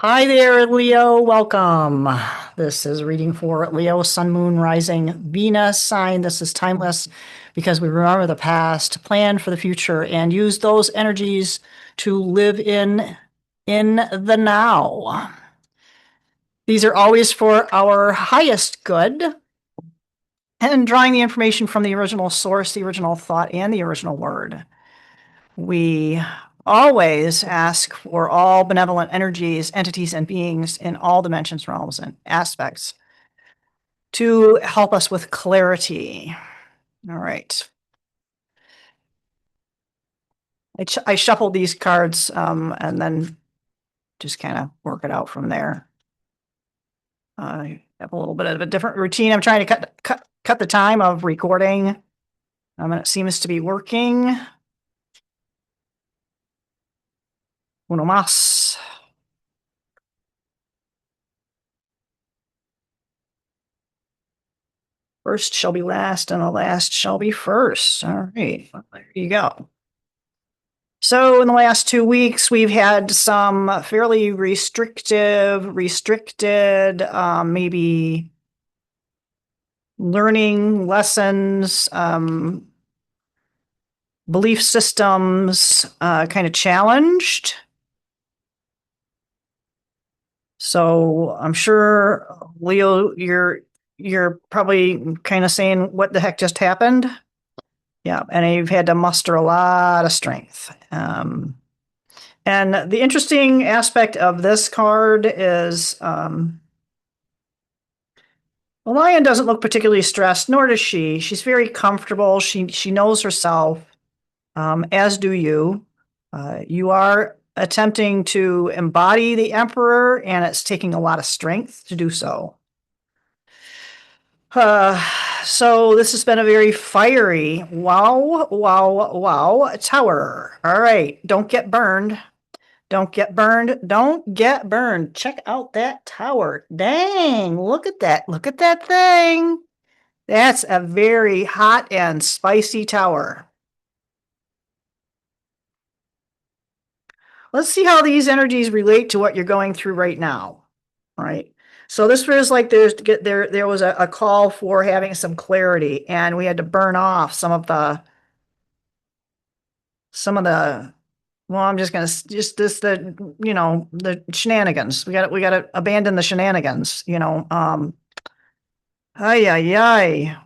Hi there, Leo. Welcome. This is reading for Leo, Sun, Moon, Rising, Venus sign. This is timeless because we remember the past, plan for the future, and use those energies to live in the now. These are always for our highest good and drawing the information from the original source, the original thought, and the original word. We always ask for all benevolent energies, entities, and beings in all dimensions, realms, and aspects to help us with clarity. All right. I shuffled these cards and then just kind of work it out from there. I have a little bit of a different routine. I'm trying to cut the time of recording. And it seems to be working. Uno más. First shall be last, and the last shall be first. All right, well, there you go. So in the last 2 weeks, we've had some fairly restricted, maybe learning lessons, belief systems, kind of challenged. So I'm sure, Leo, you're probably kind of saying, what the heck just happened? Yeah, and you've had to muster a lot of strength. And the interesting aspect of this card is the lion doesn't look particularly stressed, nor does she. She's very comfortable. She knows herself, as do you. You are attempting to embody the emperor, and it's taking a lot of strength to do so. So this has been a very fiery wow tower. All right, don't get burned. Don't get burned. Don't get burned. Check out that tower. Dang, look at that. Look at that thing. That's a very hot and spicy tower. Let's see how these energies relate to what you're going through right now. All right. So this feels like there was a call for having some clarity, and we had to burn off some of the well, I'm just gonna just this the shenanigans. We got to abandon the shenanigans. Ay ay ay.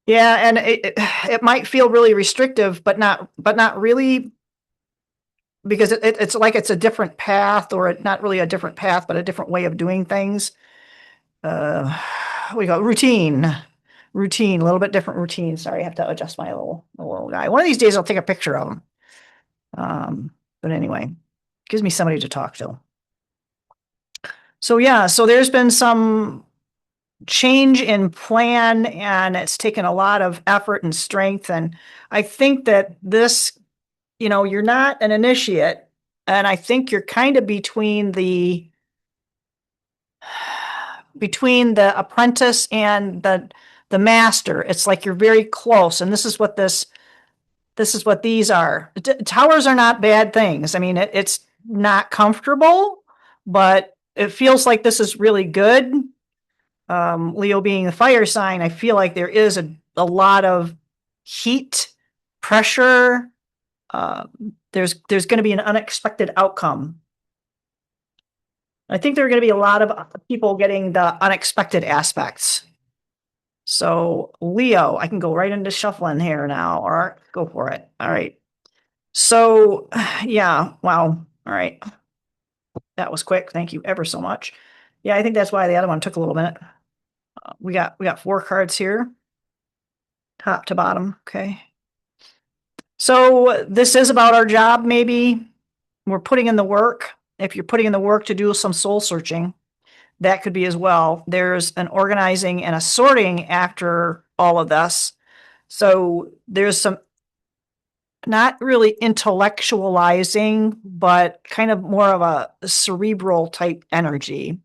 Yeah, and it might feel really restrictive, but not really, because it's like it's a different path, or not really a different path, but a different way of doing things. Uh, we go routine, a little bit different routine. Sorry, I have to adjust my little guy. One of these days, I'll take a picture of him. But anyway, gives me somebody to talk to. So yeah, so there's been some change in plan, and it's taken a lot of effort and strength. And I think that this, you're not an initiate, and I think you're kind of between the apprentice and the master. It's like you're very close, and this is what these are. Towers are not bad things. I mean, it's not comfortable, but it feels like this is really good. Leo being the fire sign, I feel like there is a lot of heat, pressure. There's going to be an unexpected outcome. I think there are going to be a lot of people getting the unexpected aspects. So Leo, I can go right into shuffling here now, or go for it. All right. So yeah, wow. All right. That was quick. Thank you ever so much. Yeah, I think that's why the other one took a little minute. We got 4 cards here, top to bottom. Okay. So this is about our job, maybe. We're putting in the work. If you're putting in the work to do some soul searching, that could be as well. There's an organizing and a sorting after all of this. So there's some not really intellectualizing, but kind of more of a cerebral type energy.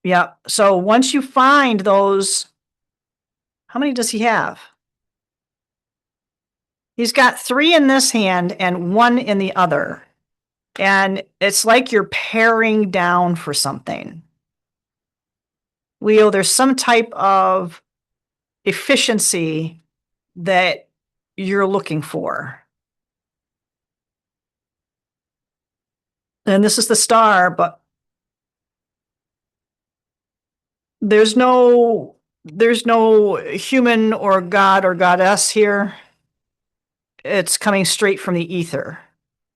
Yeah. So once you find those, how many does he have? He's got 3 in this hand and 1 in the other. And it's like you're paring down for something. Leo, there's some type of efficiency that you're looking for. And this is the star, but there's no human or god or goddess here. It's coming straight from the ether.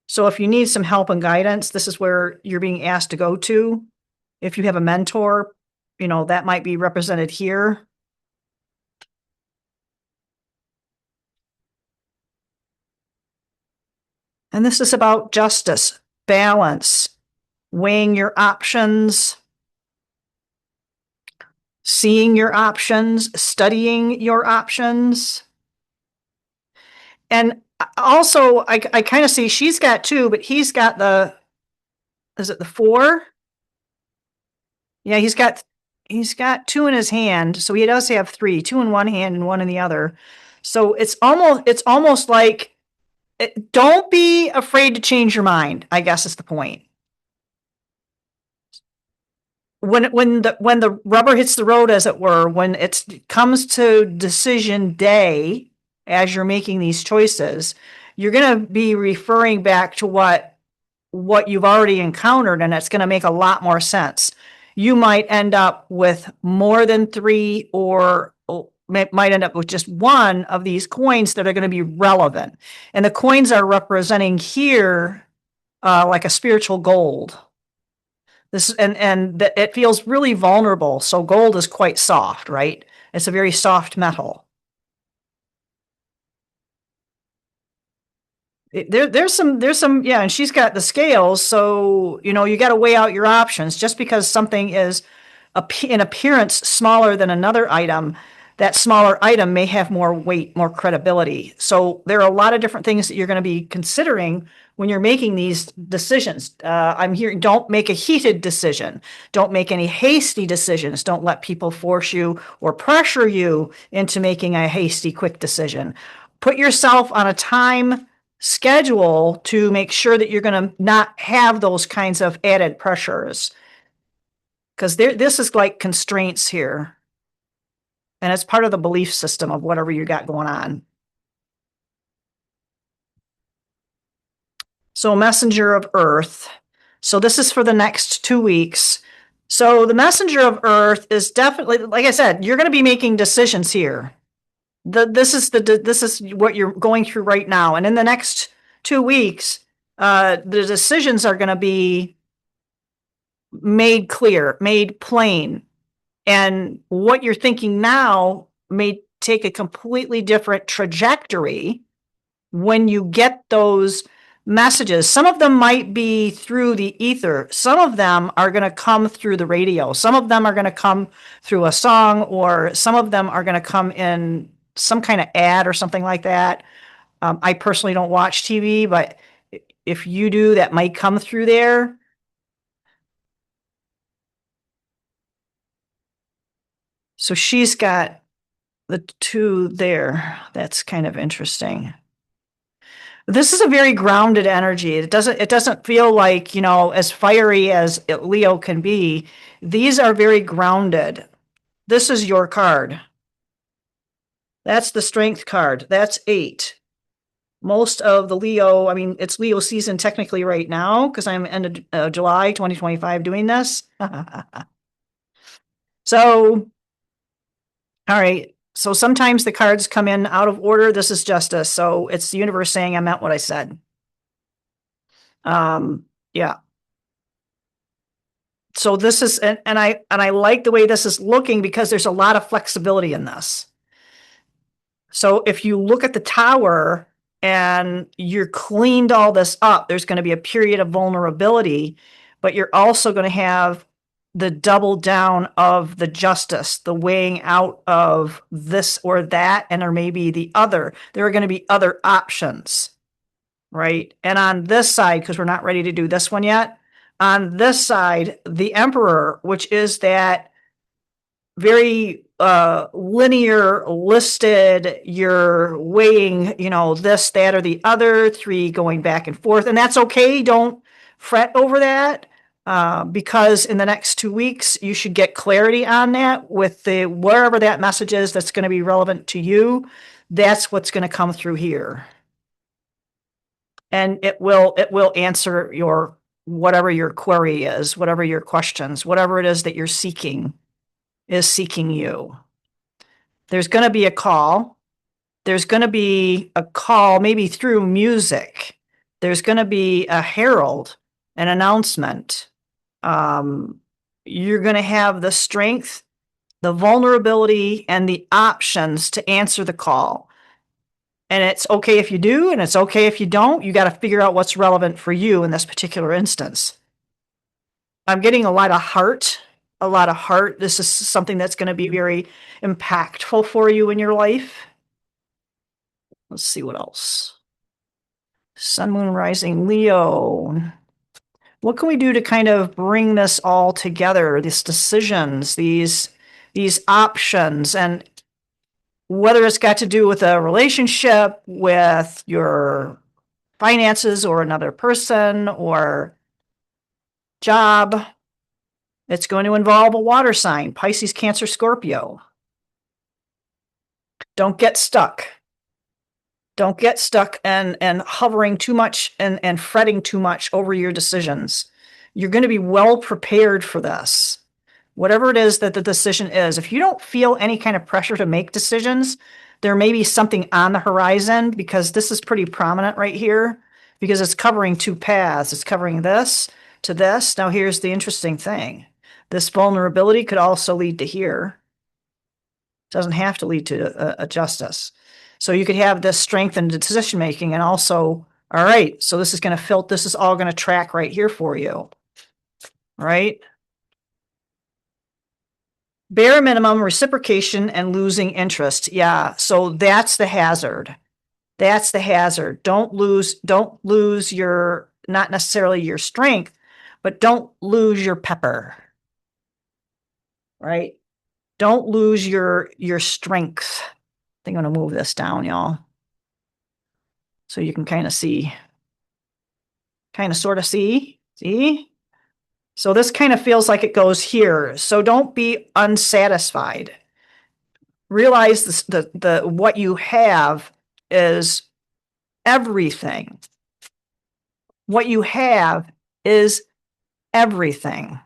So if you need some help and guidance, this is where you're being asked to go to. If you have a mentor, that might be represented here. And this is about justice, balance, weighing your options, seeing your options, studying your options. And also, I kind of see she's got two, but he's got is it the four? Yeah, he's got two in his hand, so he does have three, two in one hand and one in the other. So it's almost like don't be afraid to change your mind, I guess is the point. When the rubber hits the road, as it were, when it comes to decision day, as you're making these choices, you're going to be referring back to what you've already encountered, and it's going to make a lot more sense. You might end up with more than three, or might end up with just one of these coins that are going to be relevant. And the coins are representing here like a spiritual gold. It feels really vulnerable. So gold is quite soft, right? It's a very soft metal. There's some, yeah, and she's got the scales. So, you got to weigh out your options. Just because something is in appearance smaller than another item, that smaller item may have more weight, more credibility. So there are a lot of different things that you're going to be considering when you're making these decisions. I'm hearing, don't make a heated decision. Don't make any hasty decisions. Don't let people force you or pressure you into making a hasty, quick decision. Put yourself on a time schedule to make sure that you're going to not have those kinds of added pressures. Because this is like constraints here. And it's part of the belief system of whatever you got going on. So messenger of earth. So this is for the next 2 weeks. So the messenger of earth is definitely, like I said, you're going to be making decisions here. This is what you're going through right now. And in the next 2 weeks, the decisions are going to be made clear, made plain. And what you're thinking now may take a completely different trajectory when you get those messages. Some of them might be through the ether. Some of them are going to come through the radio. Some of them are going to come through a song, or some of them are going to come in some kind of ad or something like that. I personally don't watch TV, but if you do, that might come through there. So she's got the two there. That's kind of interesting. This is a very grounded energy. It doesn't feel like, as fiery as Leo can be. These are very grounded. This is your card. That's the strength card. That's 8. Most of the Leo, it's Leo season technically right now because I'm end of July 2025 doing this. So, all right. So sometimes the cards come in out of order. This is justice. So it's the universe saying I meant what I said. Yeah. So this is, and I like the way this is looking because there's a lot of flexibility in this. So if you look at the tower and you're cleaned all this up, there's going to be a period of vulnerability, but you're also going to have the double down of the justice, the weighing out of this or that, and there may be the other. There are going to be other options, right? And on this side, because we're not ready to do this one yet, on this side, the Emperor, which is that very linear listed, you're weighing, this, that, or the other, 3 going back and forth, and that's okay. Don't fret over that. Because in the next 2 weeks, you should get clarity on that with the wherever that message is that's going to be relevant to you. That's what's going to come through here. And it will answer your whatever your query is, whatever your questions, whatever it is that you're seeking is seeking you. There's going to be a call. There's going to be a call maybe through music. There's going to be a herald, an announcement. You're going to have the strength, the vulnerability, and the options to answer the call. And it's okay if you do, and it's okay if you don't. You got to figure out what's relevant for you in this particular instance. I'm getting a lot of heart, a lot of heart. This is something that's going to be very impactful for you in your life. Let's see what else. Sun, Moon, Rising, Leo. What can we do to kind of bring this all together, these decisions, these options, and whether it's got to do with a relationship, with your finances or another person or job. It's going to involve a water sign, Pisces, Cancer, Scorpio. Don't get stuck. Don't get stuck and hovering too much and fretting too much over your decisions. You're going to be well prepared for this. Whatever it is that the decision is, if you don't feel any kind of pressure to make decisions, there may be something on the horizon, because this is pretty prominent right here, because it's covering two paths. It's covering this to this. Now, here's the interesting thing. This vulnerability could also lead to here. It doesn't have to lead to a justice. So you could have this strength in decision making, and also, all right, so this is going to filter, this is all going to track right here for you, right? Bare minimum, reciprocation, and losing interest. Yeah, so that's the hazard. That's the hazard. Don't lose your, not necessarily your strength, but don't lose your pepper, right? Don't lose your strength. I think I'm going to move this down, y'all, so you can kind of see, sort of see. So this kind of feels like it goes here. So don't be unsatisfied. Realize this, the what you have is everything. What you have is everything.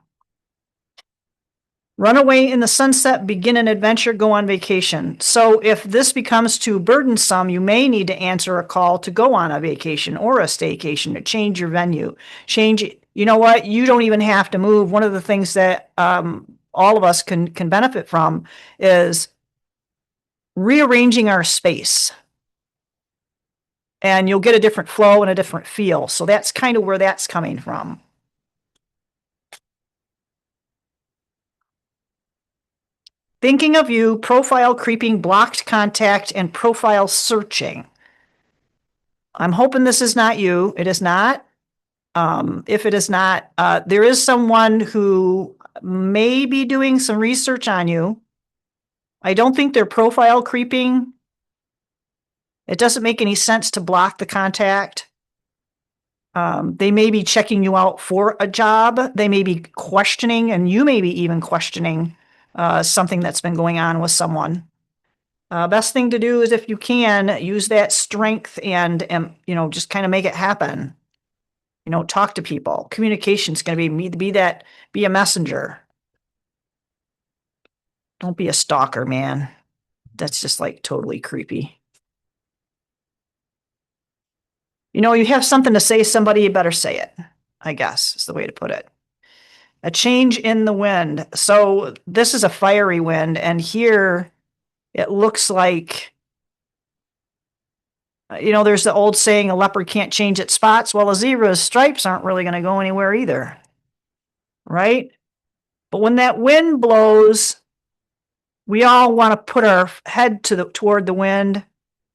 Run away in the sunset, begin an adventure, go on vacation. So if this becomes too burdensome, you may need to answer a call to go on a vacation or a staycation, to change your venue. You know what? You don't even have to move. One of the things that all of us can benefit from is rearranging our space. And you'll get a different flow and a different feel. So that's kind of where that's coming from. Thinking of you, profile creeping, blocked contact, and profile searching. I'm hoping this is not you. It is not. If it is not, there is someone who may be doing some research on you. I don't think they're profile creeping. It doesn't make any sense to block the contact. They may be checking you out for a job. They may be questioning, and you may be even questioning something that's been going on with someone. Best thing to do is, if you can, use that strength and just kind of make it happen. Talk to people. Communication's going to be a messenger. Don't be a stalker, man. That's just like totally creepy. You have something to say to somebody, you better say it, I guess is the way to put it. A change in the wind. So this is a fiery wind, and here it looks like, there's the old saying, a leopard can't change its spots. Well, a zebra's stripes aren't really going to go anywhere either, right? But when that wind blows, we all want to put our head toward the wind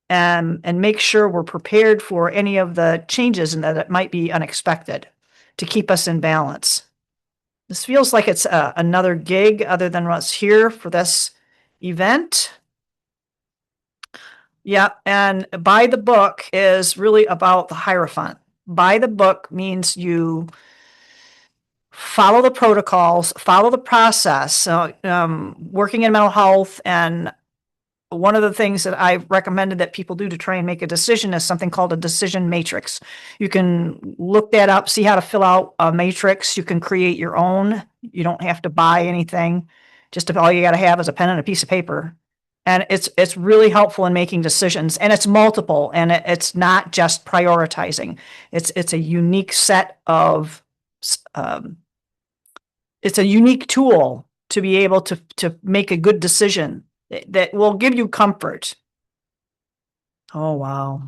and make sure we're prepared for any of the changes and that it might be unexpected, to keep us in balance. This feels like it's another gig other than what's here for this event. Yeah, and by the book is really about the Hierophant. by the book means you follow the protocols, follow the process. So, working in mental health, and one of the things that I've recommended that people do to try and make a decision is something called a decision matrix. You can look that up, see how to fill out a matrix. You can create your own. You don't have to buy anything. Just all you got to have is a pen and a piece of paper. And it's really helpful in making decisions, and it's multiple, and it's not just prioritizing. It's a unique set of um, it's a unique tool to be able to make a good decision that will give you comfort. Oh, wow.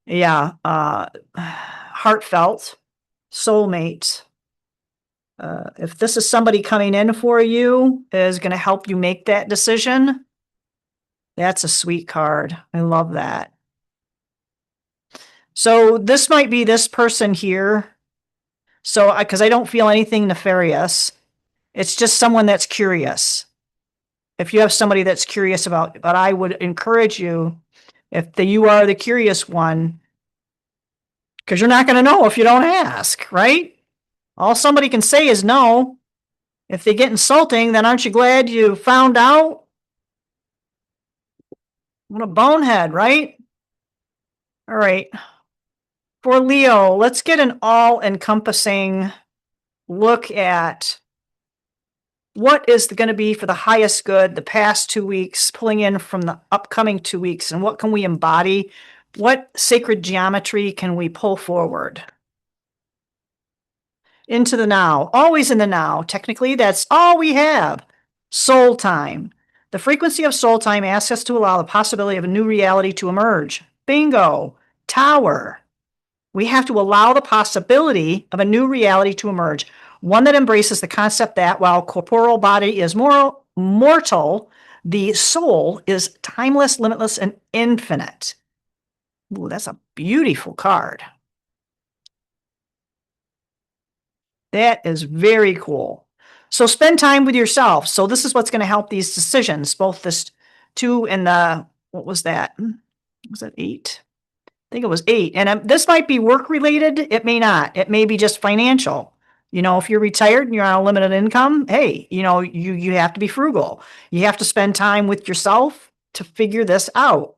Yeah. Heartfelt, soulmate. If this is somebody coming in for you, is going to help you make that decision, that's a sweet card. I love that. So this might be this person here. So, because I don't feel anything nefarious, it's just someone that's curious. If you have somebody that's curious about, but I would encourage you, if you are the curious one, because you're not going to know if you don't ask, right? All somebody can say is no. If they get insulting, then aren't you glad you found out? What a bonehead, right? All right. For Leo, let's get an all-encompassing look at what is going to be for the highest good the past 2 weeks, pulling in from the upcoming 2 weeks, and what can we embody? What sacred geometry can we pull forward? Into the now, always in the now. Technically, that's all we have. Soul time. The frequency of soul time asks us to allow the possibility of a new reality to emerge. Bingo. Tower. We have to allow the possibility of a new reality to emerge, one that embraces the concept that while corporeal body is mortal, the soul is timeless, limitless, and infinite. Ooh, that's a beautiful card. That is very cool. So spend time with yourself. So this is what's going to help these decisions, both this 2 and the, what was that? Was that 8? I think it was 8. And this might be work related. It may not. It may be just financial. You know, if you're retired and you're on a limited income, hey, you know, you have to be frugal. You have to spend time with yourself to figure this out.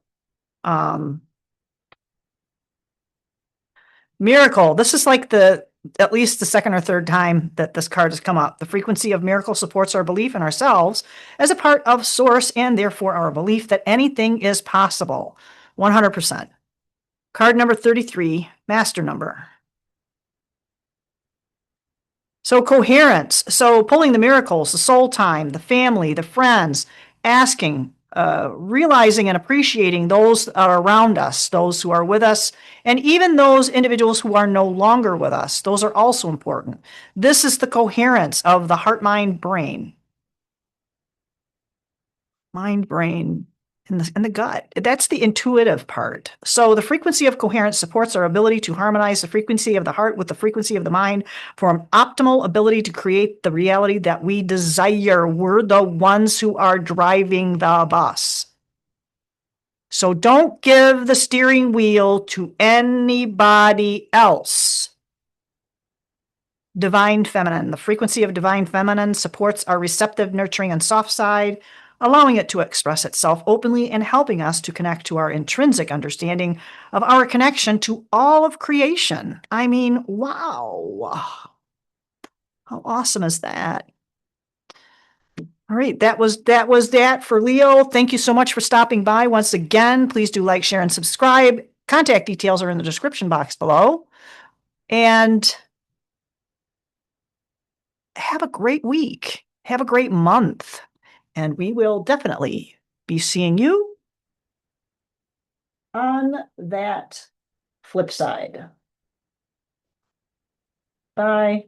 Miracle. This is like at least the second or third time that this card has come up. The frequency of miracle supports our belief in ourselves as a part of source, and therefore our belief that anything is possible. 100%. Card number 33, master number. So coherence. So pulling the miracles, the soul time, the family, the friends, asking, realizing and appreciating those that are around us, those who are with us, and even those individuals who are no longer with us. Those are also important. This is the coherence of the heart, mind, brain. Mind, brain, and the gut. That's the intuitive part. So the frequency of coherence supports our ability to harmonize the frequency of the heart with the frequency of the mind for an optimal ability to create the reality that we desire. We're the ones who are driving the bus. So don't give the steering wheel to anybody else. Divine feminine. The frequency of divine feminine supports our receptive, nurturing, and soft side, allowing it to express itself openly and helping us to connect to our intrinsic understanding of our connection to all of creation. I mean, wow. How awesome is that? All right, that was that for Leo. Thank you so much for stopping by once again. Please do like, share, and subscribe. Contact details are in the description box below. And have a great week. Have a great month. And we will definitely be seeing you on that flip side. Bye.